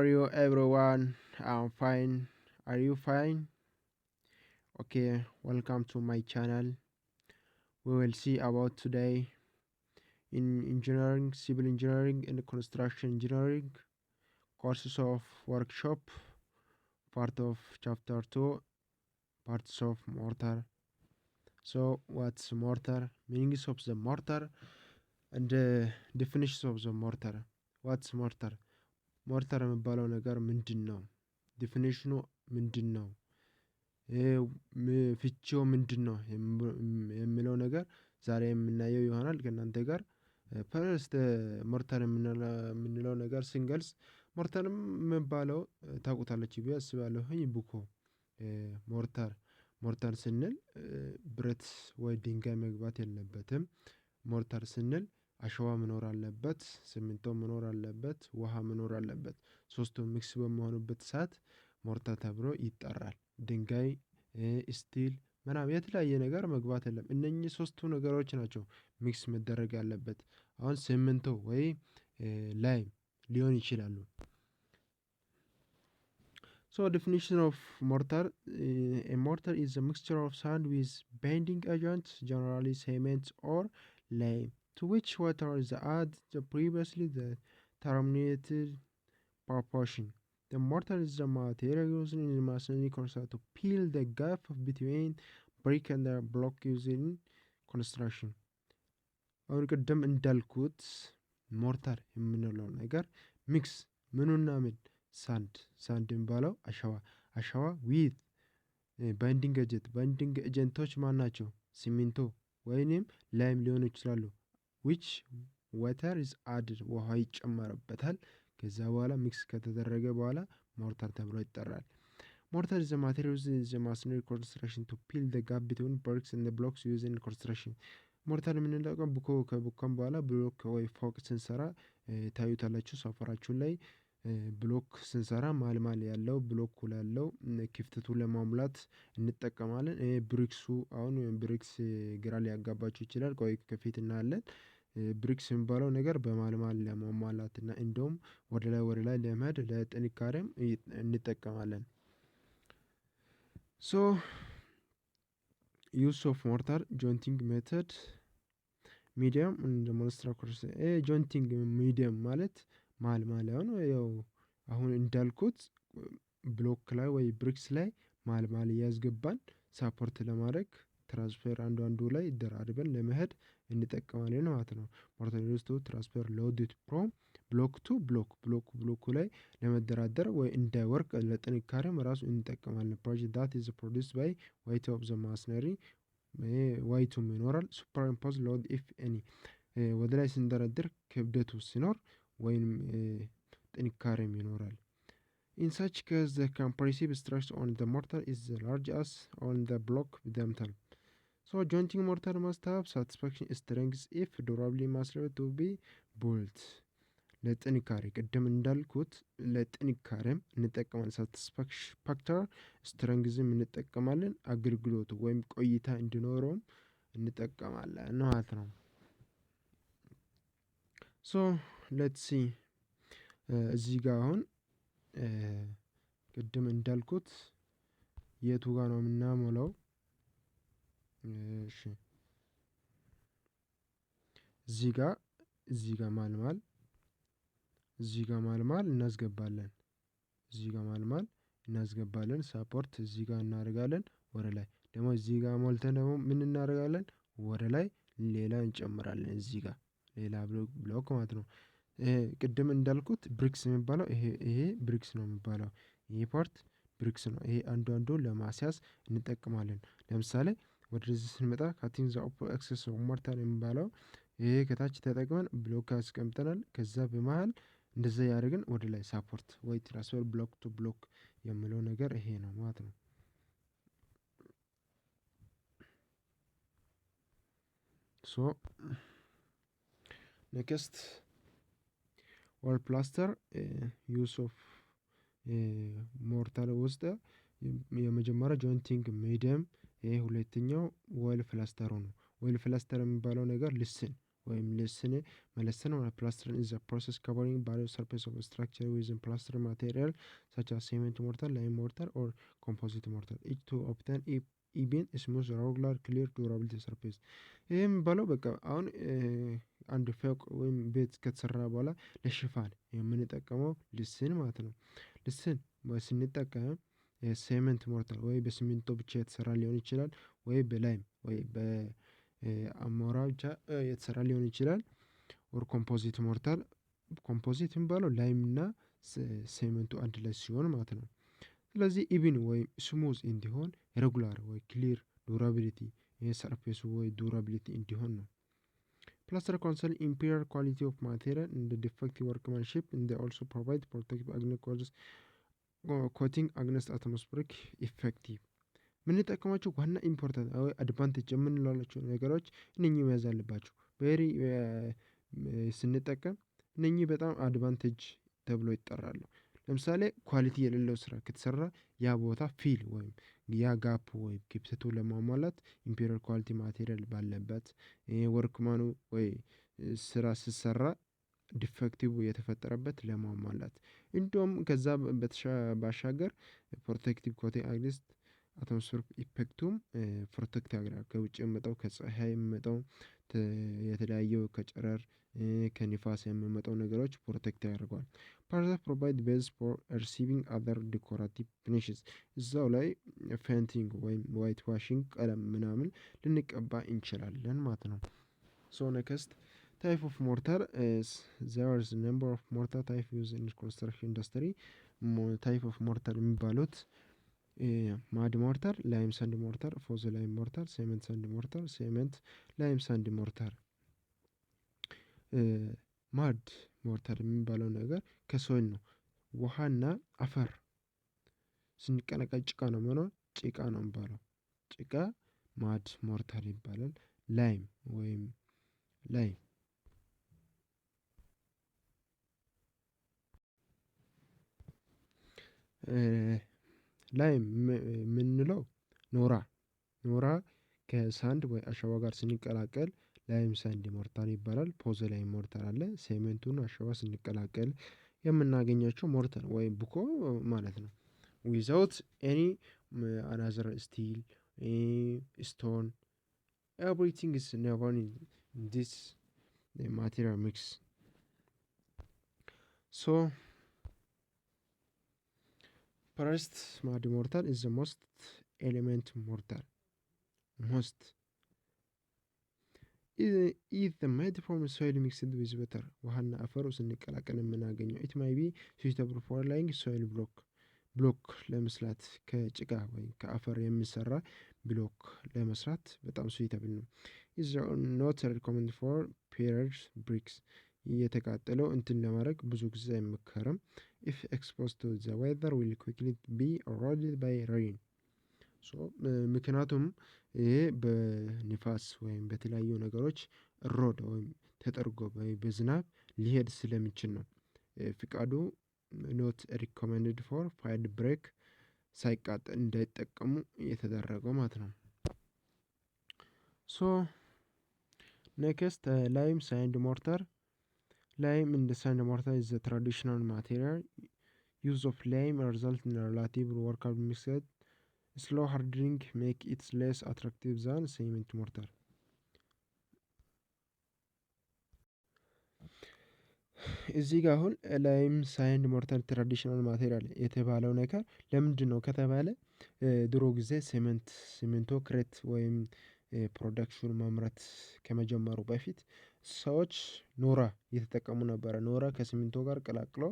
are you everyone? I'm fine. Are you fine? Okay, welcome to my channel. We will see about today in engineering, civil engineering and construction engineering courses of workshop, part of chapter 2, parts of mortar. So what's mortar? Meanings of the mortar and definitions of the mortar. What's mortar? ሞርተር የሚባለው ነገር ምንድን ነው? ዲፊኒሽኑ ምንድን ነው? ፍቺው ምንድን ነው የሚለው ነገር ዛሬ የምናየው ይሆናል ከእናንተ ጋር። ፈርስት ሞርተር የምንለው ነገር ስንገልጽ ሞርተርም የሚባለው ታውቁታላችሁ ብዬ አስባለሁኝ። ቡኮ ሞርተር ስንል ብረት ወይ ድንጋይ መግባት የለበትም። ሞርተር ስንል አሸዋ መኖር አለበት፣ ሲሚንቶ መኖር አለበት፣ ውሃ መኖር አለበት። ሶስቱም ሚክስ በሚሆኑበት ሰዓት ሞርተር ተብሎ ይጠራል። ድንጋይ፣ ስቲል ምናምን የተለያየ ነገር መግባት የለም። እነኚህ ሶስቱ ነገሮች ናቸው ሚክስ መደረግ ያለበት። አሁን ሲሚንቶ ወይ ላይም ሊሆን ይችላሉ። So definition of mortar: a mortar is a mixture of sand with bending agents, generally cement or lime, to which water is added previously the terminated proportion. The mortar is the material used in masonry construction to fill the gap between brick and the block used in construction. አሁን ቅድም እንዳልኩት ሞርታር የምንለው ነገር ሚክስ ምኑና ምን ሳንድ የሚባለው አሸዋ ዊት ባይንዲንግ ኤጀንቶች ማን ናቸው? ሲሚንቶ ወይንም ላይም ሊሆኑ ይችላሉ። ዊች ዋተር ኢዝ አድድ ውሃ ይጨመርበታል። ከዛ በኋላ ሚክስ ከተደረገ በኋላ ሞርታር ተብሎ ይጠራል። ሞርታር is a material used in the masonry construction to fill the gap between bricks and the blocks used in construction. ሞርታር የምንለው ከቡካም በኋላ ብሎክ ወይ ፎቅ ስንሰራ ታዩታላችሁ ሰፈራችሁ ላይ። ብሎክ ስንሰራ ማልማል ያለው ብሎክ ያለው ክፍተቱን ለማሙላት እንጠቀማለን። ብሪክሱ አሁን ብሪክስ ግራ ሊያጋባችሁ ይችላል። ቆይ ከፊት እናያለን። ብሪክስ የሚባለው ነገር በማልማል ለማሟላት እና እንደውም ወደ ላይ ለመሄድ ለጥንካሬም እንጠቀማለን። ሶ ዩስ ኦፍ ሞርታር ጆይንቲንግ ሜተድ ሚዲየም እንደ ሞንስትራኮርስ ጆይንቲንግ ሚዲየም ማለት ማልማል ያው አሁን እንዳልኩት ብሎክ ላይ ወይ ብሪክስ ላይ ማልማል እያስገባን ሳፖርት ለማድረግ ትራንስፈር አንዱ ላይ ደራርበን ለመሄድ እንጠቀማለን ማለት ነው። ሞርታር ዩዝድ ቱ ትራንስፈር ሎድ ፍሮም ብሎክ ቱ ብሎኩ ላይ ለመደራደር ወይ እንዳይወርቅ ለጥንካሬም ራሱ እንጠቀማለን። ፕሮጀክት ዳት ኢዝ ፕሮዲውስድ ባይ ዌይት ኦፍ ዘ ማስነሪ ዋይቱም ይኖራል። ሱፐር ኢምፖዝ ሎድ ኢፍ ኤኒ ወደ ላይ ስንደረድር ክብደቱ ሲኖር ወይም ጥንካሬም ይኖራል። In such case, the compressive stress on the mortar is as large as on the block themselves. So jointing mortar must have satisfaction strength if durably muscle to be built. ለጥንካሬ ቅድም እንዳልኩት ለጥንካሬም እንጠቀማለን። ሳቲስፋክሽን ፋክተር ስትረንግዝም እንጠቀማለን። አገልግሎቱ ወይም ቆይታ እንዲኖረውም እንጠቀማለን ማለት ነው። ሶ ሌትስ ሲ እዚህ ጋር አሁን ቅድም እንዳልኩት የቱ ጋር ነው የምናሞላው? እሺ እዚህ ጋር ማልማል እናስገባለን። ሳፖርት እዚህ ጋር እናደርጋለን። ወደ ላይ ደግሞ እዚህ ጋር ሞልተን ደግሞ ምን እናደርጋለን? ወደ ላይ ሌላ እንጨምራለን። እዚህ ጋር ሌላ ብሎክ ማለት ነው። ቅድም እንዳልኩት ብሪክስ የሚባለው ይሄ ብሪክስ ነው የሚባለው። ይሄ ፓርት ብሪክስ ነው። ይሄ አንዱ ለማስያዝ እንጠቀማለን። ለምሳሌ ወደዚህ ስንመጣ ካቲንግ ዘ ኦፖ ኤክሰስ ኦፍ ሞርታር የሚባለው ይሄ ከታች ተጠቅመን ብሎክ አስቀምጠናል። ከዛ በመሃል እንደዛ ያደርግን ወደ ላይ ሳፖርት ወይ ትራንስፈር ብሎክ ቱ ብሎክ የሚለው ነገር ይሄ ነው ማለት ነው። ሶ ኔክስት ዋል ፕላስተር ዩስ ኦፍ ሞርታር ውስጥ የመጀመሪያ ጆይንቲንግ ሚዲየም፣ ይሄ ሁለተኛው ዌል ፕላስተሩ ነው። ዌል ፕላስተር የሚባለው ነገር ልስን ወይም ልስን መለሰን or plastering is a process covering various surface of a structure with plaster material such as cement mortar, lime mortar or composite mortar each to obtain even smooth regular clear durability surface ይህም ባለው በቃ አሁን አንድ ፎቅ ወይም ቤት ከተሰራ በኋላ ለሽፋን የምንጠቀመው ልስን ማለት ነው። ልስን ስንጠቀም ሴመንት ሞርታር ወይ በሲሚንቶ ብቻ የተሰራ ሊሆን ይችላል ወይ በላይም ወይ በአሞራ ብቻ የተሰራ ሊሆን ይችላል። ኦር ኮምፖዚት ሞርታር ኮምፖዚት የሚባለው ላይም እና ሴመንቱ አንድ ላይ ሲሆን ማለት ነው። ስለዚህ ኢቭን ወይ ስሙዝ እንዲሆን ሬጉላር ወይ ክሊር ዱራቢሊቲ ሰርፌሱ ወይ ዱራቢሊቲ እንዲሆን ነው። Plaster conceal imperial quality of material and the defective workmanship and they also provide protective agriculture coating against atmospheric effective የምንጠቀማቸው ዋና ኢምፖርታንት አድቫንቴጅ የምንላቸው ነገሮች እነኚህ መያዝ አለባቸው። ቬሪ ስንጠቀም እነኚህ በጣም አድቫንቴጅ ተብሎ ይጠራሉ። ለምሳሌ ኳሊቲ የሌለው ስራ ከተሰራ ያ ቦታ ፊል ወይም ያ ጋፕ ወይም ክፍተቱ ለማሟላት ኢምፔሪያል ኳሊቲ ማቴሪያል ባለበት ወርክማኑ ወይ ስራ ሲሰራ ዲፌክቲቭ የተፈጠረበት ለማሟላት እንዲሁም ከዛ ባሻገር ፕሮቴክቲቭ ኮቲንግ አግኒስት አትሞስፌሪክ ኢፌክቱም ፕሮቴክት ያደርጋል። ከውጭ የሚመጣው ከፀሐይ የሚመጣው የተለያየው ከጨረር ከንፋስ የሚመጣው ነገሮች ፕሮቴክት ያደርገዋል። ፓርት ፕሮቫይድ ቤዝ ፎር ሪሲቪንግ አዘር ዲኮራቲቭ ፊኒሽስ እዛው ላይ ፔንቲንግ ወይም ዋይት ዋሽንግ ቀለም ምናምን ልንቀባ እንችላለን ማለት ነው። ሶ ኔክስት ታይፕ ኦፍ ሞርታር there is a number of mortar type used in construction industry ታይፕ ኦፍ ሞርታር የሚባሉት ማድ ሞርታር፣ ላይም ሳንድ ሞርታር፣ ፎዝ ላይም ሞርታር፣ ሴመንት ሳንድ ሞርታር፣ ሴመንት ላይም ሳንድ ሞርታር። ማድ ሞርታር የሚባለው ነገር ከሶይል ነው። ውሃና አፈር ስንቀላቀል ጭቃ ነው የሚሆነው። ጭቃ ነው የሚባለው። ጭቃ ማድ ሞርታር ይባላል። ላይም ወይም ላይም ላይም የምንለው ኖራ ከሳንድ ወይ አሸዋ ጋር ስንቀላቀል ላይም ሳንድ ሞርታር ይባላል። ፖዝ ላይም ሞርታር አለ። ሴሜንቱን አሸዋ ስንቀላቀል የምናገኛቸው ሞርታር ወይ ቡኮ ማለት ነው። ዊዛውት ኤኒ አናዘር ስቲል ስቶን ኤቭሪቲንግ ኢዝ ኔቨር ኢን ዲስ ማቴሪያል ሚክስ ሶ first mud mortar is the most element mortar is the made from soil mixed with water ውሃና አፈር ስንቀላቀል የምናገኘው it may be suitable for laying soil ብሎክ ለመስራት ከጭቃ ወይ ከአፈር የሚሰራ ብሎክ ለመስራት በጣም suitable ነው። is not recommended for period bricks የተቃጠለው እንትን ለማድረግ ብዙ ጊዜ አይመከርም። if exposed to the weather will quickly be eroded by rain ምክንያቱም ይሄ በንፋስ ወይም በተለያዩ ነገሮች ሮድ ወይም ተጠርጎ በዝናብ ሊሄድ ስለሚችል ነው ፍቃዱ ኖት ሪኮመንድድ ፎር ፋይድ ብሬክ ሳይቃጠል እንዳይጠቀሙ የተደረገው ማለት ነው። ሶ ኔክስት ላይም ሳንድ ሞርታር lime in the sand mortar is the traditional material. Use of lime result in a relative workable mixed. Slow hardening make it less attractive than cement mortar. እዚህ ጋር አሁን ላይም ሳንድ ሞርታር ትራዲሽናል ማቴሪያል የተባለው ነገር ለምንድን ነው ከተባለ ድሮ ጊዜ ሲሚንቶ ክሬት ወይም ፕሮዳክሽን ማምረት ከመጀመሩ በፊት ሰዎች ኖራ እየተጠቀሙ ነበረ። ኖራ ከሲሚንቶ ጋር ቀላቅለው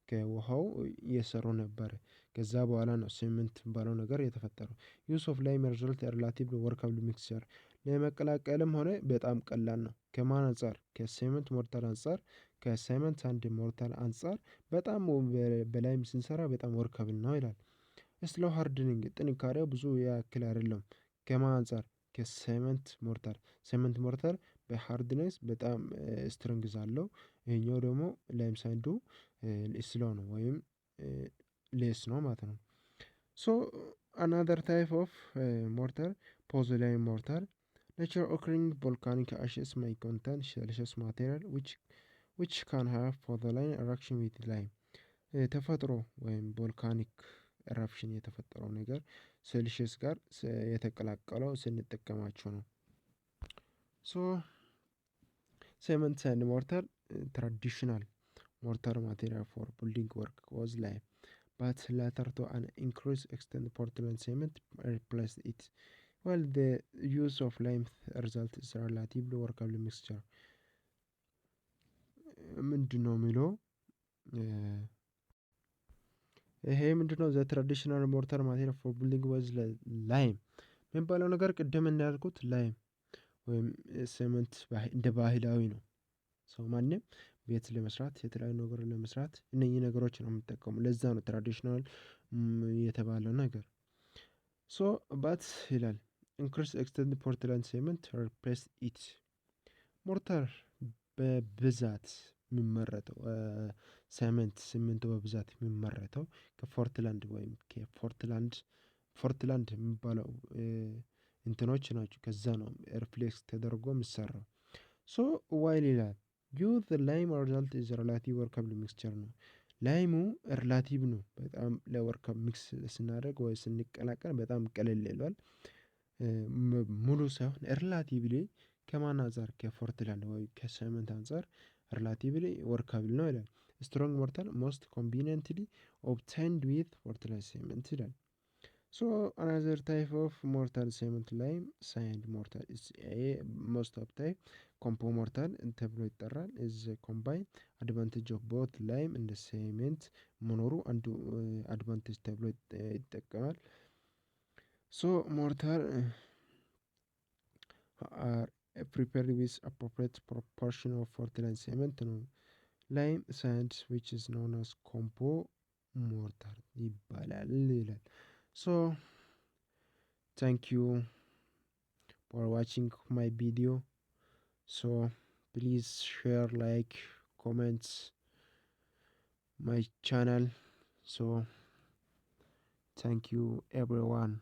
ከውሃው እየሰሩ ነበረ። ከዛ በኋላ ነው ሲሚንት የሚባለው ነገር የተፈጠረው። ዩስ ኦፍ ላይም ሪዘልት ሪላቲቭሊ ወርካብል ሚክስቸር ለመቀላቀልም ሆነ በጣም ቀላል ነው። ከማን አንፃር? ከሲሚንት ሞርታር አንፃር፣ ከሲሚንት ሳንድ ሞርታር አንፃር በጣም በላይም ስንሰራ በጣም ወርካብል ነው ይላል። ስሎ ሃርድኒንግ ጥንካሬው ብዙ ያክል አይደለም። ከማን አንፃር? ከሲሚንት ሞርታር። ሲሚንት ሞርታር በሃርድነስ በጣም ስትረንግዝ አለው። ይሄኛው ደግሞ ላይም ሳንዱ ስሎ ነው ወይም ሌስ ነው ማለት ነው። ሶ አናዘር ታይፕ ኦፍ ሞርታር ፖዝ ላይም ሞርታር Nature occurring volcanic ashes may contain siliceous material which can have polyline reaction with lime. ተፈጥሮ ወይም ቮልካኒክ ኤራፕሽን የተፈጠረው ነገር ሴልሺየስ ጋር የተቀላቀለው ስንጠቀማቸው ነው። ሶ cement and mortar, traditional mortar material for building work was lime, but later to an increased extent Portland cement replaced it. While the use of lime result is relatively workable mixture. ምንድነው የሚለው ይሄ ምንድነው ዘ ትራዲሽናል ሞርታር ማቴሪያል ፎር ቢልዲንግ ወዝ ላይም የሚባለው ነገር ቅድም እንዳልኩት ላይም ወይም ሴመንት እንደ ባህላዊ ነው። ሰው ማንም ቤት ለመስራት የተለያዩ ነገር ለመስራት እነኚህ ነገሮች ነው የምጠቀሙ። ለዛ ነው ትራዲሽናል የተባለው ነገር። ሶ ባት ይላል ኢንክሪስ ኤክስተንድ ፖርትላንድ ሴመንት ሪፕሌስ ኢት። ሞርታር በብዛት የሚመረተው ሴመንት ሲሚንቶ በብዛት የሚመረተው ከፖርትላንድ ወይም ፖርትላንድ የሚባለው እንትኖች ናቸው። ከዛ ነው ሪፍሌክስ ተደርጎ የሚሰራው። ሶ ዋይል ይላል ዩዝ ላይም ሪዛልት ኢዝ ሪላቲቭ ወርከብል ሚክስቸር ነው። ላይሙ ሪላቲቭ ነው። በጣም ለወርከብ ሚክስ ስናደርግ ወይ ስንቀላቀል በጣም ቀለል ይለዋል። ሙሉ ሳይሆን ሪላቲቭሊ ከማን አንፃር ከፖርትላንድ ወይ ከሴመንት አንፃር ሪላቲቭሊ ወርካብል ነው ይላል። ስትሮንግ ሞርታር ሞስት ኮንቪኒየንትሊ ኦብታይንድ ዊዝ ፖርትላንድ ሴመንት ይላል። ሶ አናዘር ታይፕ ኦፍ ሞርታር ሴመንት ላይም ሳንድ ሞርታር ሞስት ኦፍ ታይፕ ኮምፖ ሞርታር ተብሎ ይጠራል። ኢዝ ኮምባይን አድቫንቴጅ ኦፍ ቦት ላይም እንደ ሴሜንት መኖሩ አንዱ አድቫንቴጅ ተብሎ ይጠቀማል። ሶ ሞርታር are prepared with appropriate proportion of Portland cement ነው። ላይም ሳንድ which is known as compo mortar ይባላል ይላል። ሶ thank you for watching my video. So please share, like, comments my channel. So thank you everyone.